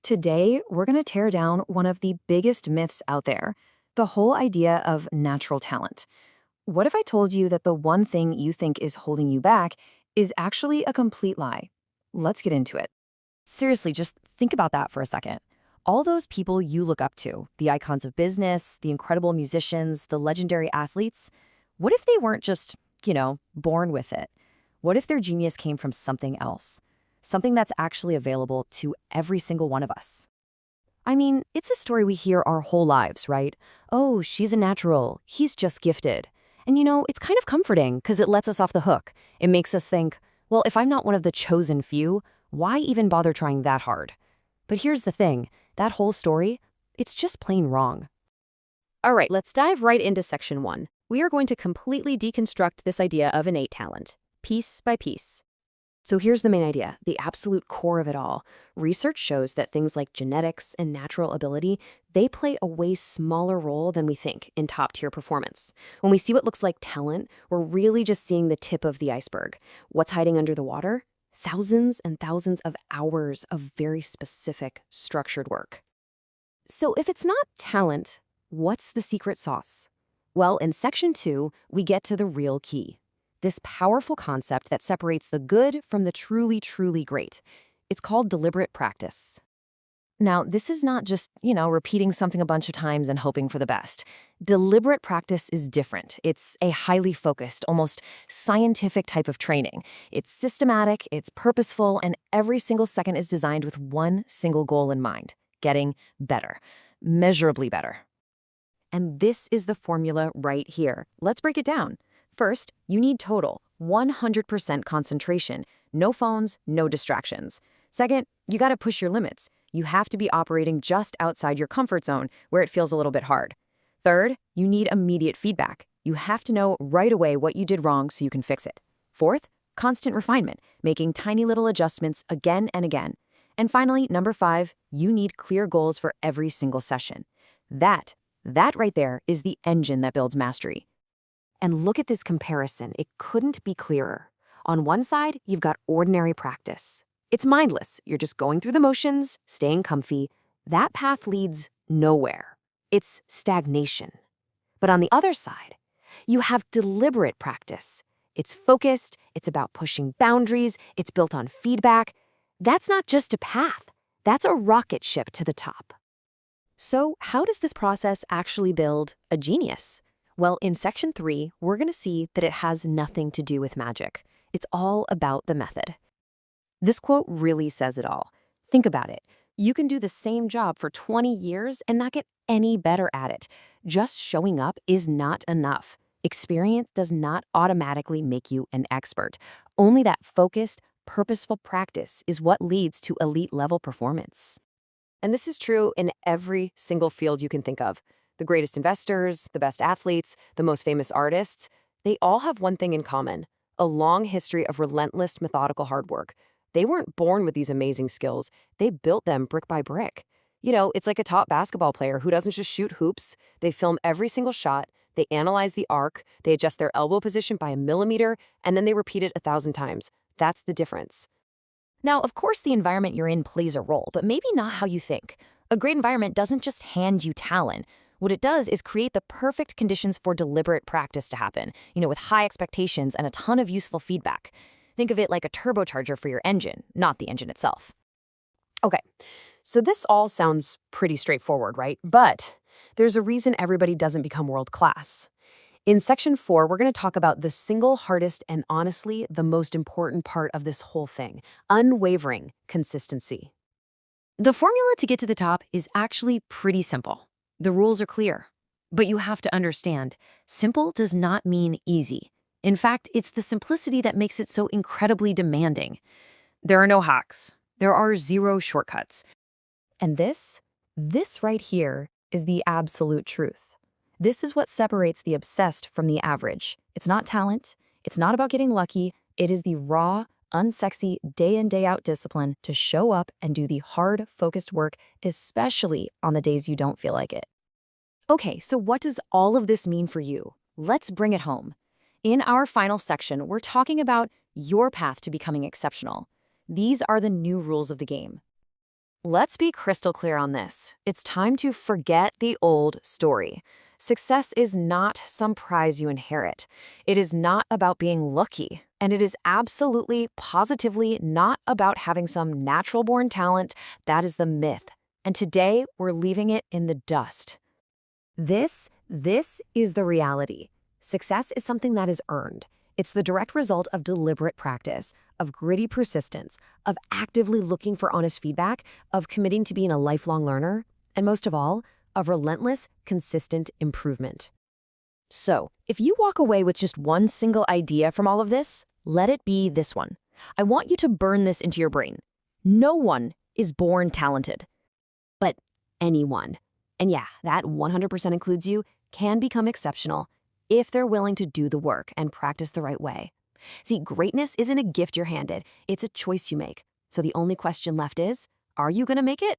Today, we're going to tear down one of the biggest myths out there, the whole idea of natural talent. What if I told you that the one thing you think is holding you back is actually a complete lie? Let's get into it. Seriously, just think about that for a second. All those people you look up to, the icons of business, the incredible musicians, the legendary athletes, what if they weren't just, born with it? What if their genius came from something else? Something that's actually available to every single one of us. I mean, it's a story we hear our whole lives, right? Oh, she's a natural. He's just gifted. And it's kind of comforting because it lets us off the hook. It makes us think, well, if I'm not one of the chosen few, why even bother trying that hard? But here's the thing, that whole story, it's just plain wrong. All right, let's dive right into section 1. We are going to completely deconstruct this idea of innate talent, piece by piece. So here's the main idea, the absolute core of it all. Research shows that things like genetics and natural ability, they play a way smaller role than we think in top-tier performance. When we see what looks like talent, we're really just seeing the tip of the iceberg. What's hiding under the water? Thousands and thousands of hours of very specific, structured work. So if it's not talent, what's the secret sauce? Well, in section 2, we get to the real key. This powerful concept that separates the good from the truly, truly great. It's called deliberate practice. Now, this is not just, repeating something a bunch of times and hoping for the best. Deliberate practice is different. It's a highly focused, almost scientific type of training. It's systematic, it's purposeful, and every single second is designed with one single goal in mind: getting better, measurably better. And this is the formula right here. Let's break it down. First, you need total, 100% concentration. No phones, no distractions. Second, you gotta push your limits. You have to be operating just outside your comfort zone, where it feels a little bit hard. Third, you need immediate feedback. You have to know right away what you did wrong so you can fix it. Fourth, constant refinement, making tiny little adjustments again and again. And finally, number 5, you need clear goals for every single session. That right there is the engine that builds mastery. And look at this comparison. It couldn't be clearer. On one side, you've got ordinary practice. It's mindless. You're just going through the motions, staying comfy. That path leads nowhere. It's stagnation. But on the other side, you have deliberate practice. It's focused, it's about pushing boundaries, it's built on feedback. That's not just a path. That's a rocket ship to the top. So how does this process actually build a genius? Well, in section 3, we're going to see that it has nothing to do with magic. It's all about the method. This quote really says it all. Think about it. You can do the same job for 20 years and not get any better at it. Just showing up is not enough. Experience does not automatically make you an expert. Only that focused, purposeful practice is what leads to elite-level performance. And this is true in every single field you can think of. The greatest investors, the best athletes, the most famous artists, they all have one thing in common: a long history of relentless, methodical hard work. They weren't born with these amazing skills. They built them brick by brick. It's like a top basketball player who doesn't just shoot hoops. They film every single shot, they analyze the arc, they adjust their elbow position by a millimeter, and then they repeat it 1,000 times. That's the difference. Now, of course, the environment you're in plays a role, but maybe not how you think. A great environment doesn't just hand you talent. What it does is create the perfect conditions for deliberate practice to happen, with high expectations and a ton of useful feedback. Think of it like a turbocharger for your engine, not the engine itself. Okay, so this all sounds pretty straightforward, right? But there's a reason everybody doesn't become world class. In section 4, we're going to talk about the single hardest and honestly the most important part of this whole thing: unwavering consistency. The formula to get to the top is actually pretty simple. The rules are clear, but you have to understand, simple does not mean easy. In fact, it's the simplicity that makes it so incredibly demanding. There are no hacks. There are 0 shortcuts. And this right here is the absolute truth. This is what separates the obsessed from the average. It's not talent. It's not about getting lucky. It is the raw, unsexy, day in, day out discipline to show up and do the hard, focused work, especially on the days you don't feel like it. Okay, so what does all of this mean for you? Let's bring it home. In our final section, we're talking about your path to becoming exceptional. These are the new rules of the game. Let's be crystal clear on this. It's time to forget the old story. Success is not some prize you inherit. It is not about being lucky. And it is absolutely, positively not about having some natural-born talent. That is the myth. And today, we're leaving it in the dust. This is the reality. Success is something that is earned. It's the direct result of deliberate practice, of gritty persistence, of actively looking for honest feedback, of committing to being a lifelong learner, and most of all, of relentless, consistent improvement. So, if you walk away with just one single idea from all of this, let it be this one. I want you to burn this into your brain. No one is born talented, but anyone, and yeah, that 100% includes you, can become exceptional if they're willing to do the work and practice the right way. See, greatness isn't a gift you're handed, it's a choice you make. So the only question left is, are you going to make it?